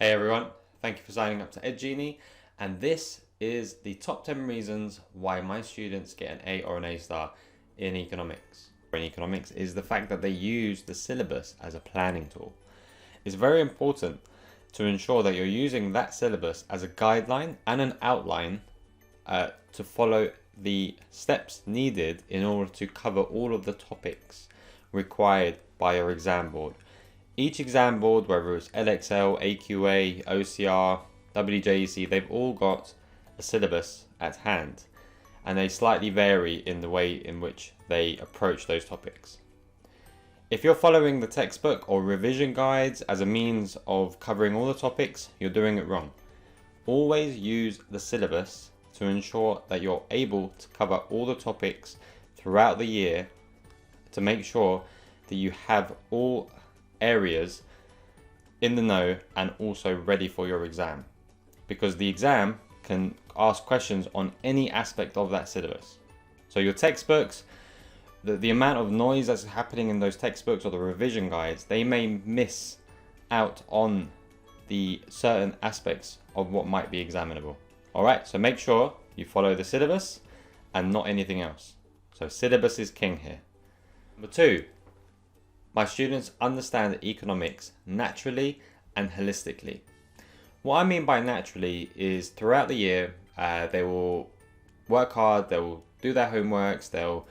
Hey everyone, thank you for signing up to EdGenie, and this is the top 10 reasons why my students get an A or an A star in economics. In economics is the fact that they use the syllabus as a planning tool. It's very important to ensure that you're using that syllabus as a guideline and an outline to follow the steps needed in order to cover all of the topics required by your exam board. Each exam board, whether it's Edexcel, AQA, OCR, WJEC, they've all got a syllabus at hand, and they slightly vary in the way in which they approach those topics. If you're following the textbook or revision guides as a means of covering all the topics, you're doing it wrong. Always use the syllabus to ensure that you're able to cover all the topics throughout the year, to make sure that you have all areas in the know and also ready for your exam, because the exam can ask questions on any aspect of that syllabus. So your textbooks, the amount of noise that's happening in those textbooks or the revision guides, they may miss out on the certain aspects of what might be examinable. Alright, so make sure you follow the syllabus and not anything else. So syllabus is king here. Number 2, my students understand economics naturally and holistically. What I mean by naturally is throughout the year, they will work hard, they will do their homeworks, they'll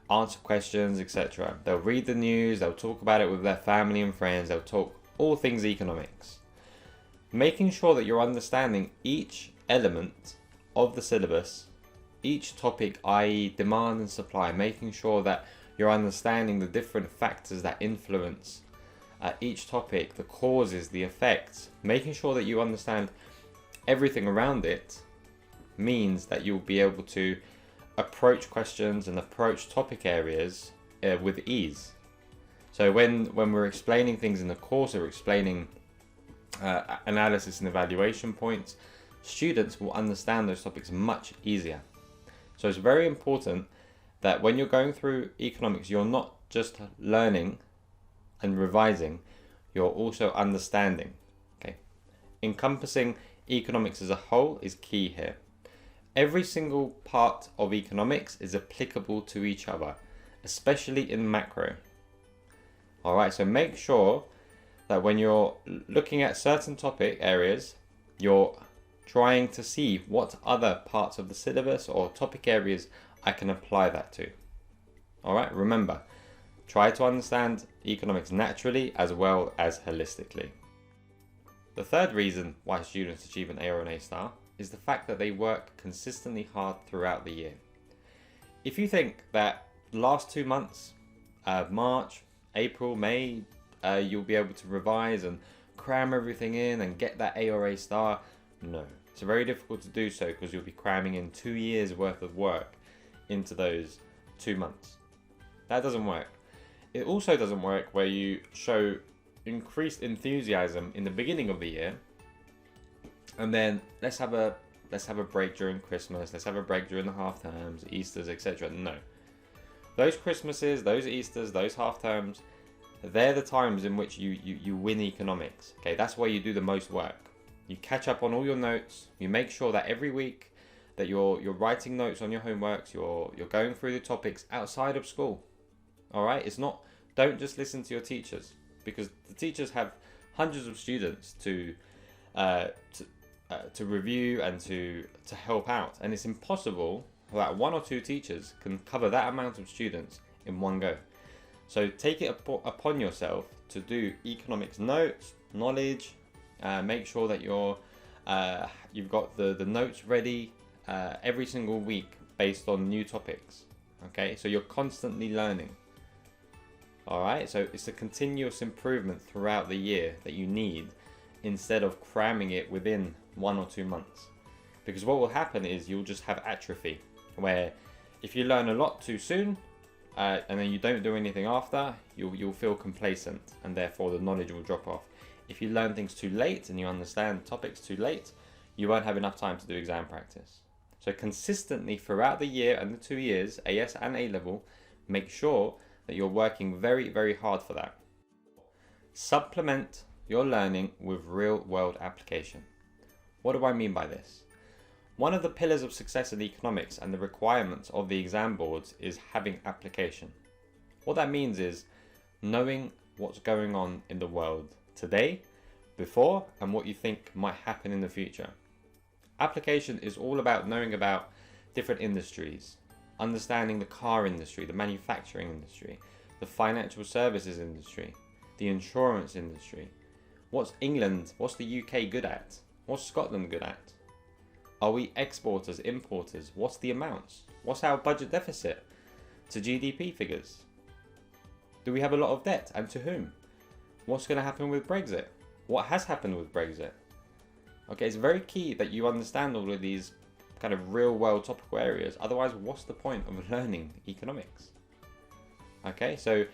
answer questions, etc. They'll read the news, they'll talk about it with their family and friends, they'll talk all things economics. Making sure that you're understanding each element of the syllabus, each topic, i.e. demand and supply, making sure that you're understanding the different factors that influence each topic, the causes, the effects, making sure that you understand everything around it means that you'll be able to approach questions and approach topic areas with ease. So when we're explaining things in the course, or explaining analysis and evaluation points, students will understand those topics much easier. So it's very important that when you're going through economics, you're not just learning and revising, you're also understanding. Okay, encompassing economics as a whole is key here. Every single part of economics is applicable to each other, especially in macro. Alright, so make sure that when you're looking at certain topic areas, you're trying to see what other parts of the syllabus or topic areas I can apply that to. Alright, remember, try to understand economics naturally as well as holistically. The third reason why students achieve an A or an A star is the fact that they work consistently hard throughout the year. If you think that the last 2 months, March, April, May, you'll be able to revise and cram everything in and get that A or A star, no. It's very difficult to do so because you'll be cramming in 2 years worth of work into those 2 months. That doesn't work. It also doesn't work where you show increased enthusiasm in the beginning of the year, and then let's have a break during Christmas, let's have a break during the half terms, Easters, etc. No. Those Christmases, those Easters, those half terms, they're the times in which you win economics. Okay, that's where you do the most work. You catch up on all your notes, you make sure that every week that you're writing notes on your homeworks, you're going through the topics outside of school. Alright, it's not, don't just listen to your teachers, because the teachers have hundreds of students to review and to help out, and it's impossible that 1 or 2 teachers can cover that amount of students in one go. So take it upon yourself to do economics notes, knowledge, make sure that you've got the notes ready every single week based on new topics. Okay, so you're constantly learning. Alright, so it's a continuous improvement throughout the year that you need, instead of cramming it within 1 or 2 months. Because what will happen is you'll just have atrophy, where if you learn a lot too soon and then you don't do anything after, you'll feel complacent, and therefore the knowledge will drop off. If you learn things too late and you understand topics too late, you won't have enough time to do exam practice. So consistently throughout the year and the 2 years, AS and A level, make sure that you're working very, very hard for that. Supplement your learning with real-world application. What do I mean by this? One of the pillars of success in economics and the requirements of the exam boards is having application. What that means is knowing what's going on in the world today, before, and what you think might happen in the future. Application is all about knowing about different industries, understanding the car industry, the manufacturing industry, the financial services industry, the insurance industry. What's England, what's the UK good at? What's Scotland good at? Are we exporters, importers? What's the amounts? What's our budget deficit to GDP figures? Do we have a lot of debt, and to whom? What's going to happen with Brexit? What has happened with Brexit? Okay, it's very key that you understand all of these kind of real world topical areas. Otherwise, what's the point of learning economics? Okay, so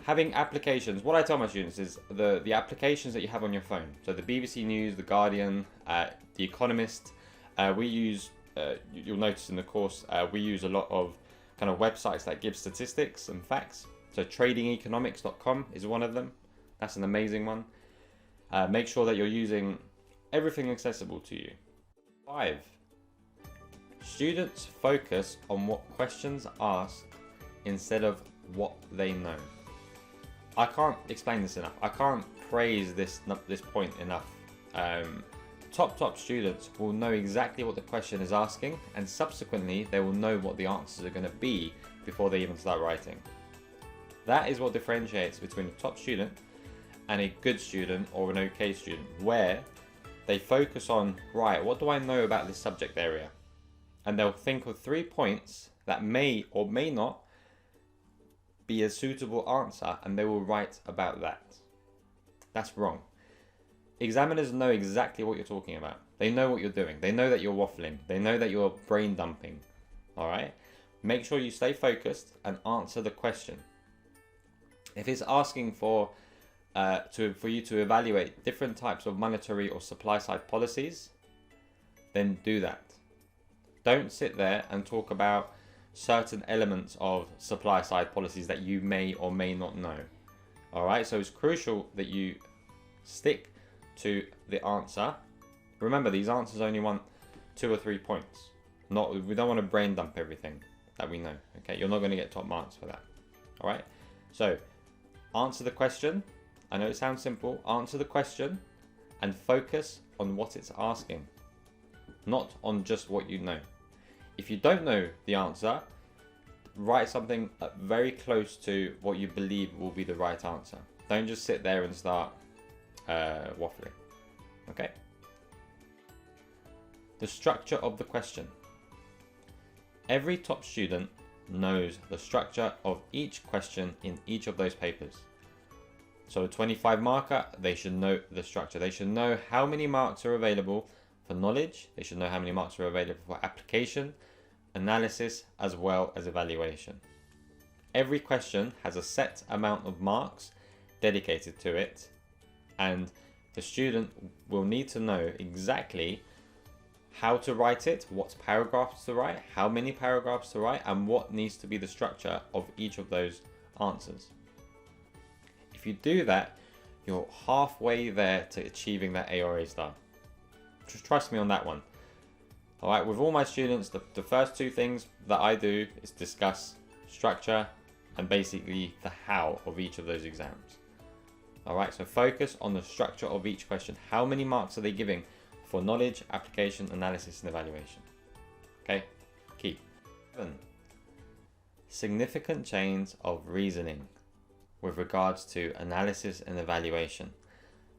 having applications, what I tell my students is the applications that you have on your phone. So the BBC News, the Guardian, the Economist, we use, you'll notice in the course, we use a lot of kind of websites that give statistics and facts. So tradingeconomics.com is one of them. That's an amazing one. Make sure that you're using everything accessible to you. 5. Students focus on what questions are asked instead of what they know. I can't explain this enough. I can't praise this point enough. Top students will know exactly what the question is asking, and subsequently they will know what the answers are going to be before they even start writing. That is what differentiates between a top student and a good student or an okay student, where they focus on, right, what do I know about this subject area? And they'll think of 3 points that may or may not be a suitable answer, and they will write about that. That's wrong. Examiners know exactly what you're talking about. They know what you're doing. They know that you're waffling. They know that you're brain dumping. All right? Make sure you stay focused and answer the question. If it's asking for you to evaluate different types of monetary or supply side policies, then do that. Don't sit there and talk about certain elements of supply side policies that you may or may not know. All right, so it's crucial that you stick to the answer. Remember, these answers only want 2 or 3 points. We don't want to brain dump everything that we know. Okay, you're not going to get top marks for that. All right, so answer the question. I know it sounds simple. Answer the question and focus on what it's asking, not on just what you know. If you don't know the answer, write something very close to what you believe will be the right answer. Don't just sit there and start waffling. Okay? The structure of the question. Every top student knows the structure of each question in each of those papers. So a 25 marker, they should know the structure. They should know how many marks are available for knowledge. They should know how many marks are available for application, analysis, as well as evaluation. Every question has a set amount of marks dedicated to it, and the student will need to know exactly how to write it, what paragraphs to write, how many paragraphs to write, and what needs to be the structure of each of those answers. If you do that, you're halfway there to achieving that A or A star. Just trust me on that one. All right, with all my students, the first 2 things that I do is discuss structure and basically the how of each of those exams. All right, so focus on the structure of each question. How many marks are they giving for knowledge, application, analysis, and evaluation? Okay, key. 7. Significant chains of reasoning with regards to analysis and evaluation.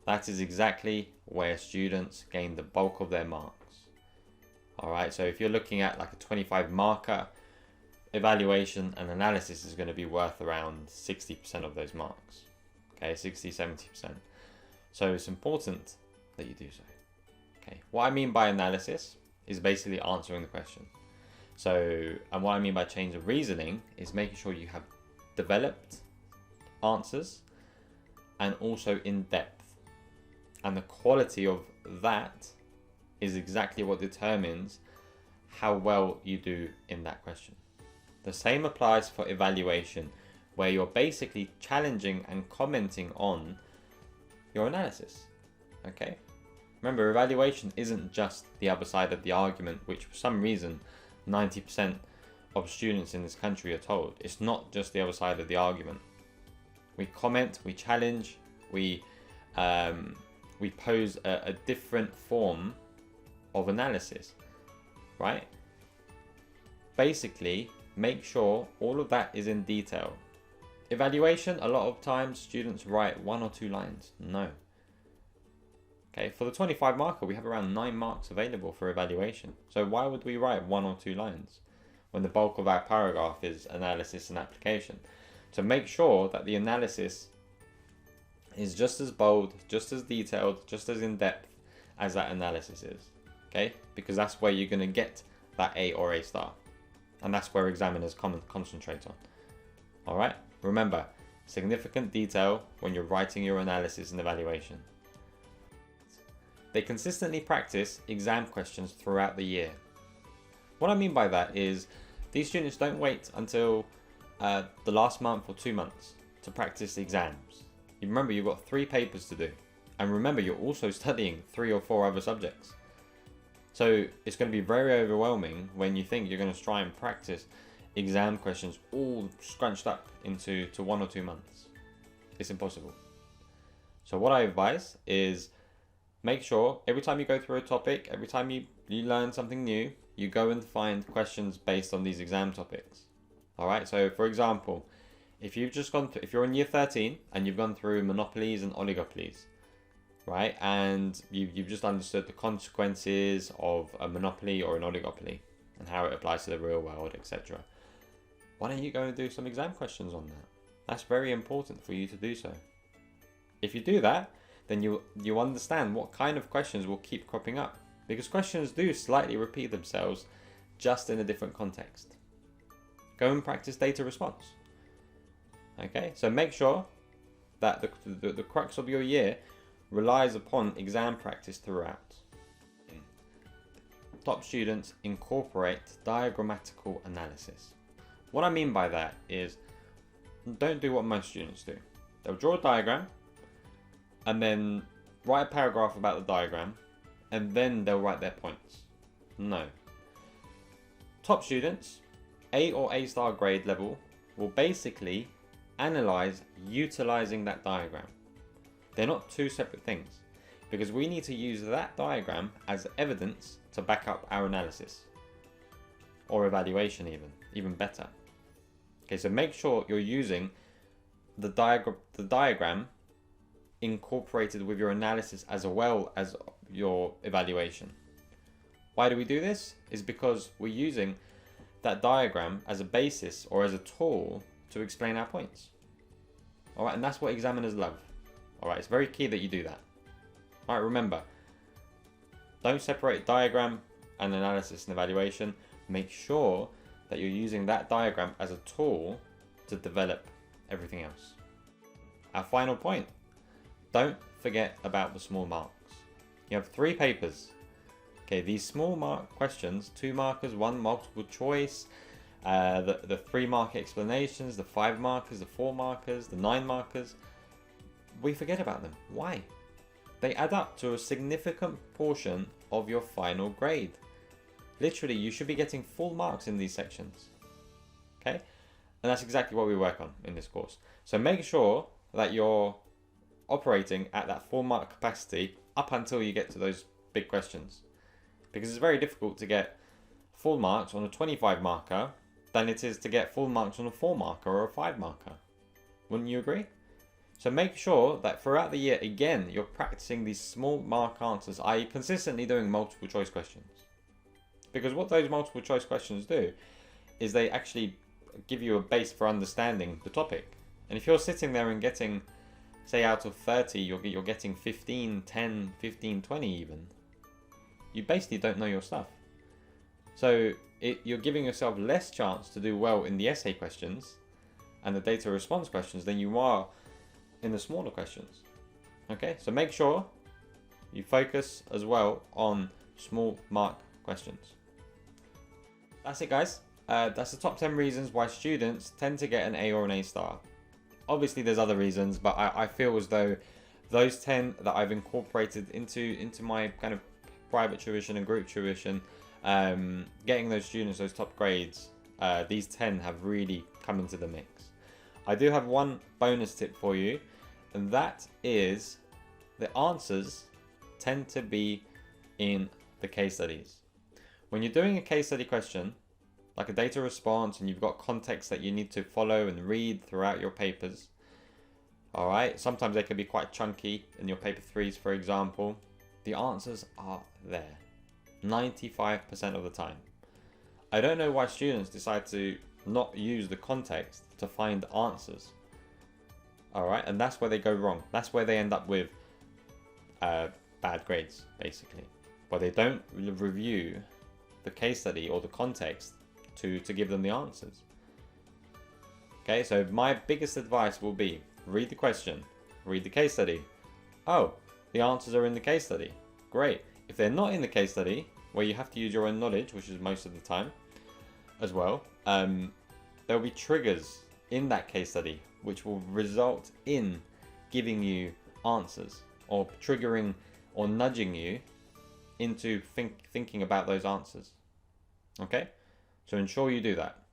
That is exactly where students gain the bulk of their marks. All right, so if you're looking at like a 25 marker, evaluation and analysis is going to be worth around 60% of those marks. Okay, 60-70%. So it's important that you do so. Okay, what I mean by analysis is basically answering the question. So, and what I mean by chains of reasoning is making sure you have developed answers and also in depth. And the quality of that is exactly what determines how well you do in that question. The same applies for evaluation, where you're basically challenging and commenting on your analysis. Okay? Remember, evaluation isn't just the other side of the argument, which for some reason 90% of students in this country are told. It's not just the other side of the argument. We comment, we challenge, we pose a different form of analysis, right? Basically, make sure all of that is in detail. Evaluation, a lot of times students write 1 or 2 lines. No. Okay, for the 25 marker, we have around 9 marks available for evaluation. So why would we write 1 or 2 lines when the bulk of our paragraph is analysis and application? So make sure that the analysis is just as bold, just as detailed, just as in-depth as that analysis is. Okay, because that's where you're going to get that A or A star. And that's where examiners concentrate on. Alright, remember, significant detail when you're writing your analysis and evaluation. They consistently practice exam questions throughout the year. What I mean by that is these students don't wait until the last month or 2 months to practice the exams. You remember, you've got 3 papers to do. And remember, you're also studying 3 or 4 other subjects. So it's going to be very overwhelming when you think you're going to try and practice exam questions all scrunched up into 1 or 2 months. It's impossible. So what I advise is make sure every time you go through a topic, every time you learn something new, you go and find questions based on these exam topics. Alright, so for example, if you're in year 13 and you've gone through monopolies and oligopolies, right, and you've just understood the consequences of a monopoly or an oligopoly and how it applies to the real world, etc. Why don't you go and do some exam questions on that? That's very important for you to do so. If you do that, then you understand what kind of questions will keep cropping up, because questions do slightly repeat themselves just in a different context. Go and practice data response. Okay, so make sure that the crux of your year relies upon exam practice throughout. Top students incorporate diagrammatical analysis. What I mean by that is, don't do what most students do. They'll draw a diagram and then write a paragraph about the diagram and then they'll write their points. No. Top students, A or A star grade level, will basically analyze utilizing that diagram. They're not 2 separate things, because we need to use that diagram as evidence to back up our analysis or evaluation, even better. Okay, so make sure you're using the diagram incorporated with your analysis as well as your evaluation. Why do we do this? Is because we're using that diagram as a basis or as a tool to explain our points. Alright, and that's what examiners love. Alright, it's very key that you do that. Alright, remember, don't separate diagram and analysis and evaluation. Make sure that you're using that diagram as a tool to develop everything else. Our final point, don't forget about the small marks. You have 3 papers. Okay, these small mark questions, 2 markers, 1 multiple choice, the 3 mark explanations, the 5 markers, the 4 markers, the 9 markers, we forget about them. Why? They add up to a significant portion of your final grade. Literally, you should be getting full marks in these sections. Okay? And that's exactly what we work on in this course. So make sure that you're operating at that 4 mark capacity up until you get to those big questions. Because it's very difficult to get full marks on a 25 marker than it is to get full marks on a 4 marker or a 5 marker. Wouldn't you agree? So make sure that throughout the year, again, you're practicing these small mark answers, i.e. consistently doing multiple choice questions. Because what those multiple choice questions do is they actually give you a base for understanding the topic. And if you're sitting there and getting, say out of 30, you're getting 15, 10, 15, 20 even, you basically don't know your stuff. So you're giving yourself less chance to do well in the essay questions and the data response questions than you are in the smaller questions. Okay, so make sure you focus as well on small mark questions. That's it, guys. That's the top 10 reasons why students tend to get an A or an A star. Obviously there's other reasons, but I feel as though those 10 that I've incorporated into my kind of private tuition and group tuition, getting those students those top grades, these 10 have really come into the mix. I do have one bonus tip for you, and that is the answers tend to be in the case studies. When you're doing a case study question, like a data response, and you've got context that you need to follow and read throughout your papers, all right, sometimes they can be quite chunky in your paper 3s, for example. The answers are there 95% of the time. I don't know why students decide to not use the context to find answers. All right, and that's where they go wrong. That's where they end up with bad grades, basically, where they don't review the case study or the context to give them the answers. Okay, so my biggest advice will be read the question, read the case study. Oh, the answers are in the case study. Great. If they're not in the case study, where you have to use your own knowledge, which is most of the time as well, there'll be triggers in that case study which will result in giving you answers or triggering or nudging you into thinking about those answers. Okay, so ensure you do that.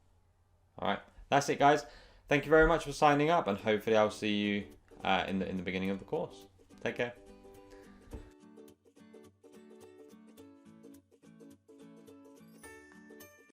All right, that's it, guys. Thank you very much for signing up, and hopefully I'll see you in the beginning of the course. Take care.